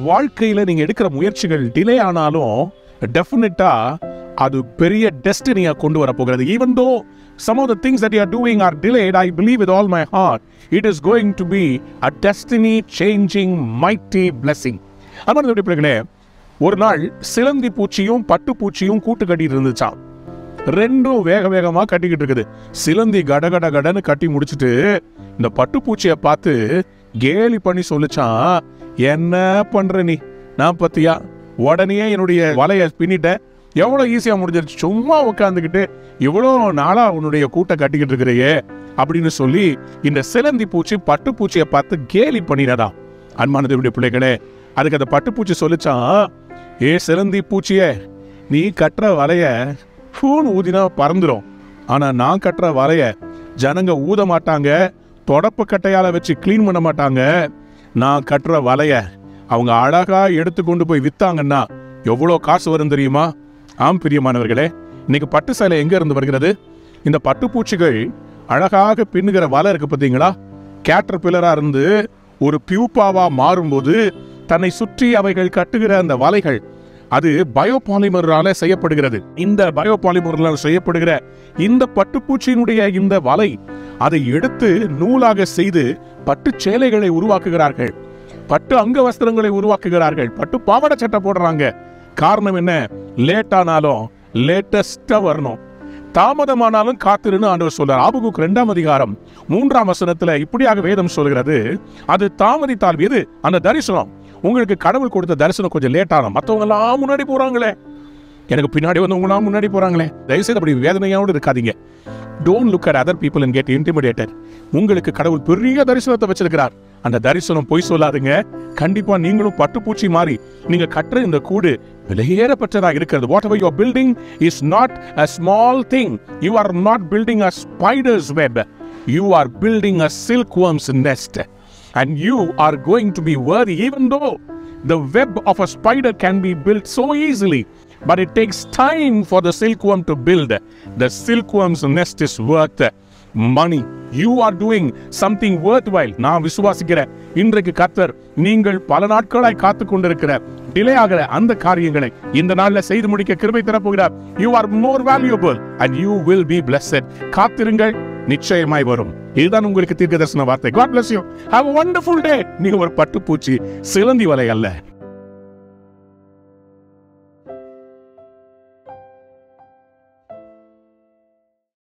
வாழ்க்கையில நீங்க எடுக்கிற முயற்சிகள் டிலே ஆனாலும் டெஃபினட்டா அது பெரிய டெஸ்டினியா கொண்டு வர போகிறது. Even though some of the things that you are doing are delayed, I believe with all my heart it is going to be a destiny changing mighty blessing. அன்பார்ந்த பிள்ளைகளே, ஒரு நாள் சிலந்தி பூச்சியும் பட்டு பூச்சியும் கூட்டு கட்டிட்டு இருந்துச்சாம். ரெண்டும் வேக வேகமா கட்டிக்கிட்டு இருக்குது. சிலந்தி கடகட கடன்னு கட்டி முடிச்சுட்டு இந்த பட்டுப்பூச்சியை பார்த்து கேலி பண்ணி சொல்லிச்சான், என்ன பண்ற நீ, நான் பத்தியா உடனே என்னுடைய வலைய பின்னிட்டேன், எவ்வளவு ஈஸியா முடிஞ்சிருச்சு, சும்மா உட்காந்துக்கிட்டு இவ்வளவு நாளா உன்னுடைய கூட்டை கட்டிக்கிட்டு இருக்கிறையே அப்படின்னு சொல்லி இந்த சிலந்தி பூச்சி பட்டுப்பூச்சியை பார்த்து கேலி பண்ணினதா. அன்பானது பிள்ளைகளே, அதுக்கு அந்த பட்டுப்பூச்சி சொல்லிச்சான், ஏ சிலந்தி பூச்சியே, நீ கட்டுற வலைய ஃபூன் ஊதினா பறந்துடும், ஆனா நான் கட்டுற வலைய ஜனங்க ஊத மாட்டாங்க, தொடப்பு கட்டையால வச்சு கிளீன் பண்ண மாட்டாங்க. நான் கட்டுற வலைய அவங்க அழகா எடுத்து கொண்டு போய் வித்தாங்கன்னா எவ்வளோ காசு வரும் தெரியுமா? ஆம் பிரியமானவர்களே, இன்னைக்கு பட்டு சேலை எங்க இருந்து வருகிறது? இந்த பட்டுப்பூச்சிகள் அழகாக பின்னுகிற வலை இருக்கு பார்த்தீங்களா? கேட்டர்பில்லரா இருந்து ஒரு பியூப்பாவா மாறும்போது தன்னை சுற்றி அவைகள் கட்டுகிற அந்த வலைகள் அது பயோபாலிமரால செய்யப்படுகிறது. இந்த பயோபாலிமரால் செய்யப்படுகிற இந்த பட்டுப்பூச்சியினுடைய இந்த வலை அதை எடுத்து நூலாக செய்து பட்டு சேலைகளை உருவாக்குகிறார்கள், பட்டு அங்க வஸ்திரங்களை உருவாக்குகிறார்கள், பட்டு பாவாடை சட்டை போடுறாங்க. காரணம் என்ன? லேட் ஆனாலும் லேட்டஸ்டா வரணும், தாமதமானாலும் காத்திருன்னு ஆண்டவர் சொல்றார். ஆபகுக் 2ஆம் அதிகாரம் 3ஆம் வசனத்துல இப்படியாக வேதம் சொல்கிறது, அது தாமதித்தால் எது? அந்த தரிசனம். உங்களுக்கு கடவுள் கொடுத்த தரிசனம் கொஞ்சம் லேட் ஆகும். மற்றவங்க எல்லாம் முன்னாடி போறாங்களே, எனக்கு பின்னாடி வந்தவங்களாம் முன்னாடி போறாங்களே, தயவுசெய்து அப்படி வேதனையோடு இருக்காதீங்க. Don't look at other people and get intimidated. உங்களுக்கு கடவுள் பெரிய தரிசனத்தை வச்சிருக்கிறார். அந்த தரிசனம் பொய் சொல்லாதுங்க. கண்டிப்பா நீங்களும் பட்டுப்பூச்சி மாறி நீங்க கட்டுற இந்த கூடு விலையேறப்பட்டதாக இருக்கிறது. Whatever you are building is not a small thing. You are not building a spider's web. You are building a silkworm's nest. And you are going to be worthy, even though the web of a spider can be built so easily. But it takes time for the silkworm to build. The silkworm's nest is worth money. You are doing something worthwhile. நான் விசுவாசிக்கிறேன், இன்றைக்கு கர்த்தர் நீங்கள் பல நாட்களாய் காத்து கொண்டிருக்கிற delay ஆகிற அந்த காரியங்களை இந்த நாள்ல செய்து முடிக்க கிருபை தரப்போகிறார். You are more valuable and you will be blessed. காத்திருங்கள், நிச்சயமாய் வரும். இதுதான் உங்களுக்கு தீர்க்க தரிசன வார்த்தை. God bless you. Have a wonderful day. நீங்க ஒரு பட்டுப்பூச்சி, சிலந்தி வலை அல்ல.